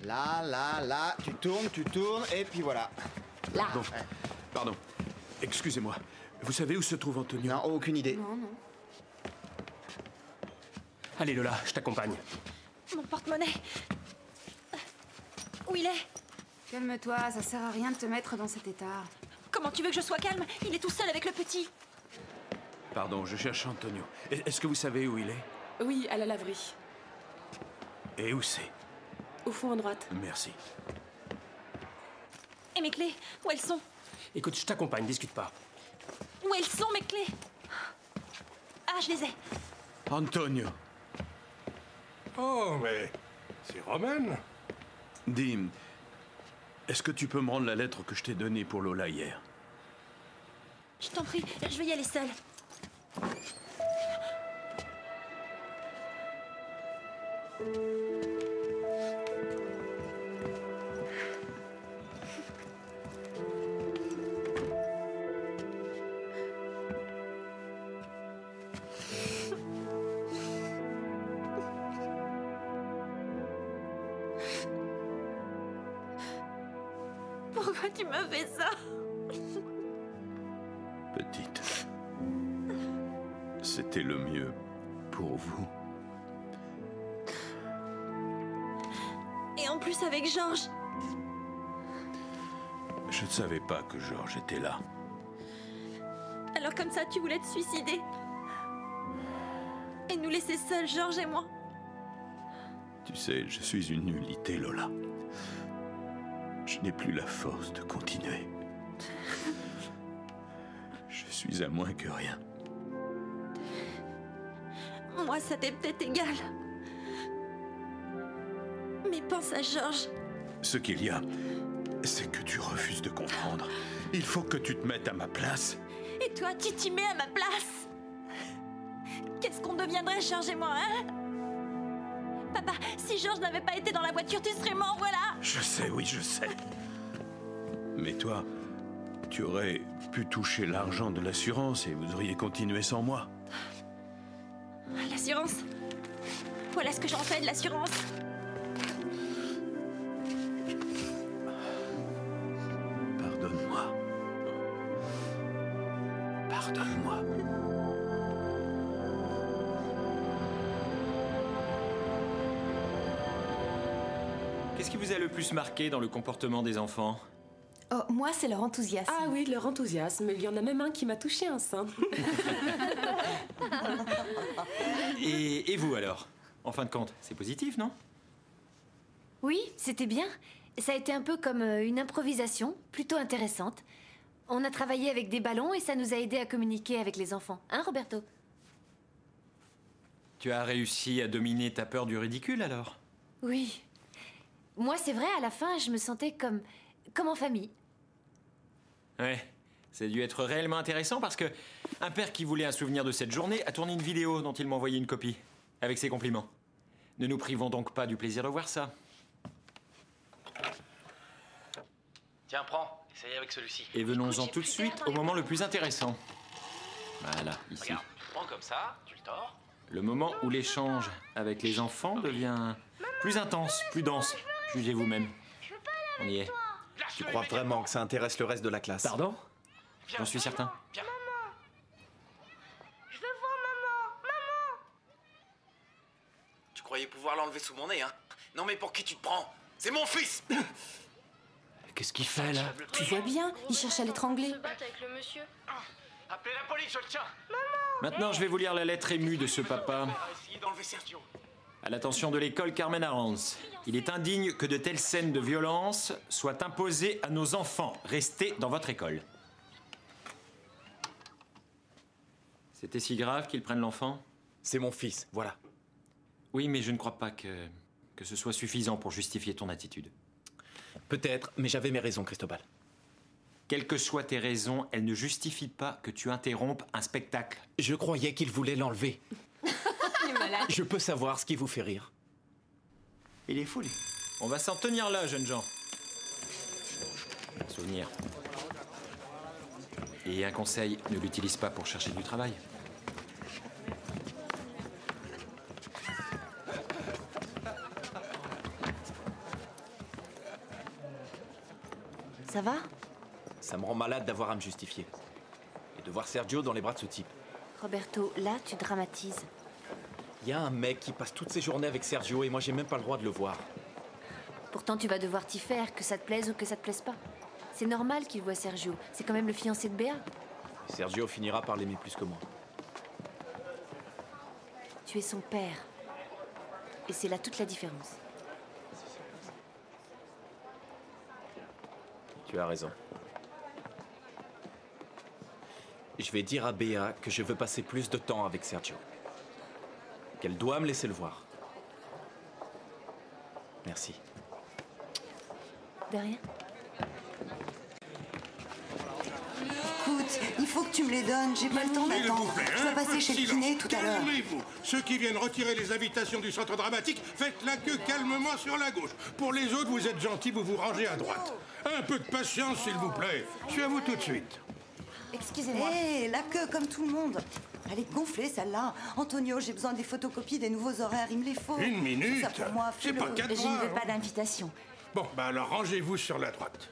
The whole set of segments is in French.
Là, tu tournes, et puis voilà. Là. Bon, pardon. Excusez-moi. Vous savez où se trouve Antonio? Non, aucune idée. Non. Allez Lola, je t'accompagne. Mon porte-monnaie. Où il est? Calme-toi, ça sert à rien de te mettre dans cet état. Comment tu veux que je sois calme? Il est tout seul avec le petit. Pardon, je cherche Antonio. Est-ce que vous savez où il est? Oui, à la laverie. Et où c'est? Au fond à droite. Merci. Et mes clés? Où elles sont? Écoute, je t'accompagne, discute pas. Où elles sont, mes clés? Ah, je les ai. Antonio. Oh, mais c'est Romaine. Dis, est-ce que tu peux me rendre la lettre que je t'ai donnée pour Lola hier? Je t'en prie, je vais y aller seule. Pourquoi tu m'as fait ça? Petite, c'était le mieux pour vous. Et en plus avec Georges. Je ne savais pas que Georges était là. Alors comme ça, tu voulais te suicider. Et nous laisser seuls, Georges et moi. Tu sais, je suis une nullité, Lola. Je n'ai plus la force de continuer. Je suis à moins que rien. Moi, ça t'est peut-être égal. Mais pense à Georges. Ce qu'il y a, c'est que tu refuses de comprendre. Il faut que tu te mettes à ma place. Et toi, tu t'y mets à ma place. Qu'est-ce qu'on deviendrait, Georges et moi, hein? Papa, si Georges n'avait pas été dans la voiture, tu serais mort, voilà. Je sais, oui, je sais. Mais toi, tu aurais pu toucher l'argent de l'assurance et vous auriez continué sans moi. L'assurance. Voilà ce que j'en fais de l'assurance. Pardonne-moi. Pardonne-moi. Qu'est-ce qui vous a le plus marqué dans le comportement des enfants? Oh, moi, c'est leur enthousiasme. Ah oui, leur enthousiasme. Il y en a même un qui m'a touché un sein. Et vous alors? En fin de compte, c'est positif, non? Oui, c'était bien. Ça a été un peu comme une improvisation, plutôt intéressante. On a travaillé avec des ballons et ça nous a aidé à communiquer avec les enfants. Hein, Roberto? Tu as réussi à dominer ta peur du ridicule alors? Oui. Moi, c'est vrai, à la fin, je me sentais comme en famille. Ouais, ça a dû être réellement intéressant parce que un père qui voulait un souvenir de cette journée a tourné une vidéo dont il m'a envoyé une copie, avec ses compliments. Ne nous privons donc pas du plaisir de voir ça. Tiens, prends, essaye avec celui-ci. Et venons-en tout de suite au moment le plus intéressant. Voilà, ici. Regarde, prends comme ça, tu le tords. Le moment où l'échange avec les enfants devient plus intense, plus dense. Jugez vous-même. On y est. Tu crois vraiment que ça intéresse le reste de la classe? Pardon? J'en suis certain. Viens. Je veux voir maman. Maman. Tu croyais pouvoir l'enlever sous mon nez, hein? Non mais pour qui tu te prends? C'est mon fils! Qu'est-ce qu'il fait là? Tu vois bien, il cherche à l'étrangler. Se battre avec le monsieur. Appelez la police, je le tiens! Maintenant, je vais vous lire la lettre émue de ce papa. Essayez d'enlever Sergio. À l'attention de l'école Carmen Arans. Il est indigne que de telles scènes de violence soient imposées à nos enfants. Restez dans votre école. C'était si grave qu'ils prennent l'enfant? C'est mon fils, voilà. Oui, mais je ne crois pas que ce soit suffisant pour justifier ton attitude. Peut-être, mais j'avais mes raisons, Cristobal. Quelles que soient tes raisons, elles ne justifient pas que tu interrompes un spectacle. Je croyais qu'il voulait l'enlever. Je peux savoir ce qui vous fait rire. Il est fou, lui. On va s'en tenir là, jeunes gens. Souvenir. Et un conseil, ne l'utilise pas pour chercher du travail. Ça va? Ça me rend malade d'avoir à me justifier. Et de voir Sergio dans les bras de ce type. Roberto, là, tu dramatises. Il y a un mec qui passe toutes ses journées avec Sergio et moi j'ai même pas le droit de le voir. Pourtant, tu vas devoir t'y faire, que ça te plaise ou que ça te plaise pas. C'est normal qu'il voit Sergio. C'est quand même le fiancé de Béa. Sergio finira par l'aimer plus que moi. Tu es son père. Et c'est là toute la différence. Tu as raison. Je vais dire à Béa que je veux passer plus de temps avec Sergio. Qu'elle doit me laisser le voir. Merci. De rien. Écoute, il faut que tu me les donnes, j'ai pas le temps d'attendre. Je dois passer chez le kiné tout à l'heure. Calmez-vous. Ceux qui viennent retirer les invitations du centre dramatique, faites la queue calmement sur la gauche. Pour les autres, vous êtes gentils, vous vous rangez à droite. Un peu de patience, s'il vous plaît. Je suis à vous tout de suite. Excusez-moi. Hé, la queue comme tout le monde. Elle est gonflée, celle-là. Antonio, j'ai besoin des photocopies des nouveaux horaires, il me les faut. Une minute. Ça pour moi, C'est pas 4 je ne veux pas d'invitation. Bon, bah alors rangez-vous sur la droite.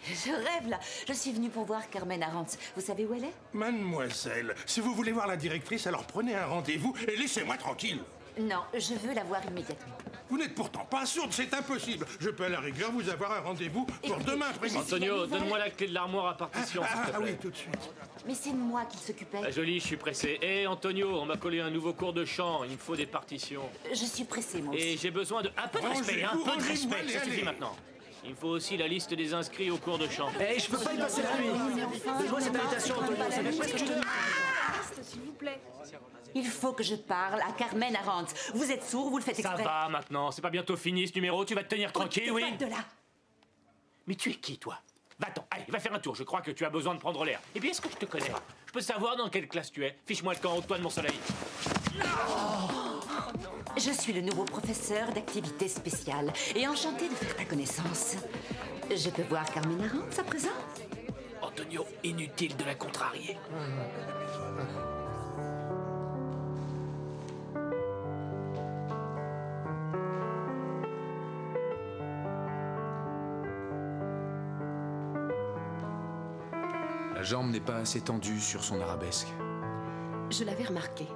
Je rêve, là. Je suis venue pour voir Carmen Arantz. Vous savez où elle est? Mademoiselle, si vous voulez voir la directrice, alors prenez un rendez-vous et laissez-moi tranquille. Non, je veux la voir immédiatement. Vous n'êtes pourtant pas sourde, c'est impossible. Je peux à la rigueur vous avoir un rendez-vous pour demain après-midi. Antonio, donne-moi la clé de l'armoire à partition, s'il te plaît. Oui, tout de suite. Mais c'est moi qui s'occupait. La jolie, je suis pressé. Hé, Antonio, on m'a collé un nouveau cours de chant. Il me faut des partitions. Je suis pressée, moi aussi. Et j'ai besoin de... Un peu de respect, un peu de respect. Ça suffit maintenant. Il me faut aussi la liste des inscrits au cours de chant. Hé, je peux pas y passer la nuit. Donne-moi cette invitation, Antonio. Ça fait presque une heure. S'il vous plaît. Il faut que je parle à Carmen Arantz. Vous êtes sourd, vous le faites exprès. Ça va maintenant, c'est pas bientôt fini ce numéro, tu vas te tenir tranquille, oui? De là. Mais tu es qui, toi? Va-t'en, allez, va faire un tour, je crois que tu as besoin de prendre l'air. Et puis, est-ce que je te connais? Je peux savoir dans quelle classe tu es? Fiche-moi le camp, ôte-toi de mon soleil. Je suis le nouveau professeur d'activités spéciales et enchantée de faire ta connaissance. Je peux voir Carmen Arantz à présent? Antonio, inutile de la contrarier. La jambe n'est pas assez tendue sur son arabesque. Je l'avais remarqué.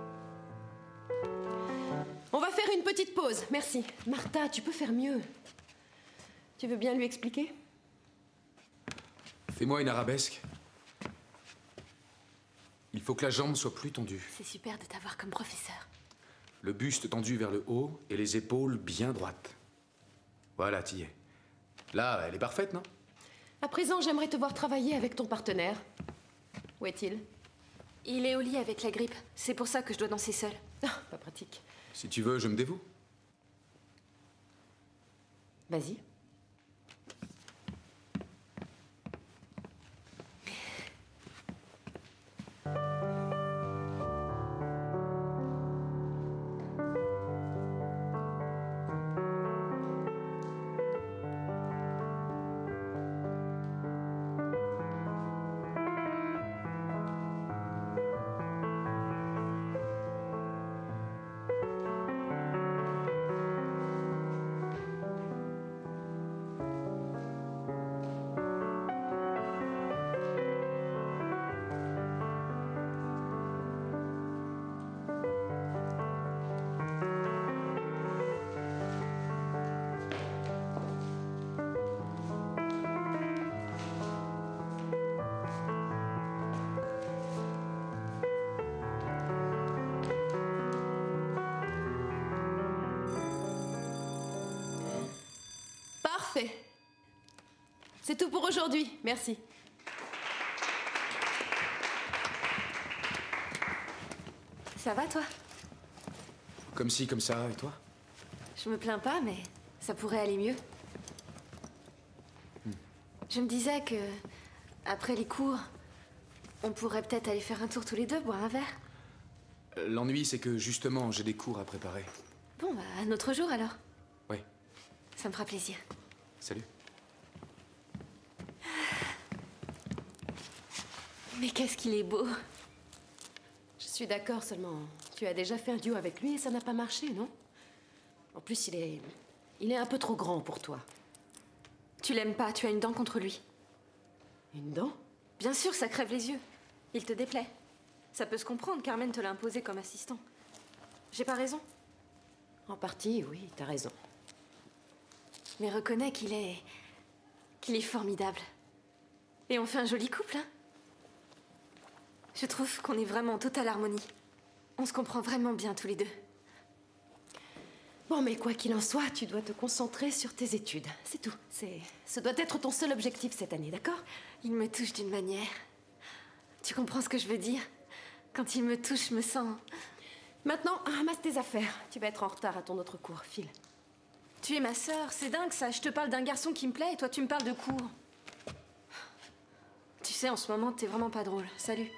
On va faire une petite pause, merci. Martha, tu peux faire mieux. Tu veux bien lui expliquer? Fais-moi une arabesque. Il faut que la jambe soit plus tendue. C'est super de t'avoir comme professeur. Le buste tendu vers le haut et les épaules bien droites. Voilà, t'y es. Là, elle est parfaite, non? À présent, j'aimerais te voir travailler avec ton partenaire. Où est-il? Il est au lit avec la grippe. C'est pour ça que je dois danser seule. Ah, pas pratique. Si tu veux, je me dévoue. Vas-y. Parfait. C'est tout pour aujourd'hui. Merci. Ça va, toi? Comme ci, comme ça, et toi? Je me plains pas, mais ça pourrait aller mieux. Je me disais que, après les cours, on pourrait peut-être aller faire un tour tous les deux, boire un verre. L'ennui, c'est que justement, j'ai des cours à préparer. Bon, bah, un autre jour alors. Oui. Ça me fera plaisir. Salut. Mais qu'est-ce qu'il est beau. Je suis d'accord, seulement tu as déjà fait un duo avec lui et ça n'a pas marché, non? En plus, il est un peu trop grand pour toi. Tu l'aimes pas, tu as une dent contre lui. Une dent? Bien sûr, ça crève les yeux. Il te déplaît. Ça peut se comprendre, Carmen te l'a imposé comme assistant. J'ai pas raison? En partie, oui, t'as raison. Mais reconnais qu'il est formidable. Et on fait un joli couple, hein? Je trouve qu'on est vraiment en totale harmonie. On se comprend vraiment bien tous les deux. Bon, mais quoi qu'il en soit, tu dois te concentrer sur tes études. C'est tout. Ce doit être ton seul objectif cette année, d'accord? Il me touche d'une manière. Tu comprends ce que je veux dire? Quand il me touche, je me sens... Maintenant, ramasse tes affaires. Tu vas être en retard à ton autre cours. File. Tu es ma sœur, c'est dingue ça. Je te parle d'un garçon qui me plaît et toi tu me parles de cours. Tu sais, en ce moment, t'es vraiment pas drôle. Salut.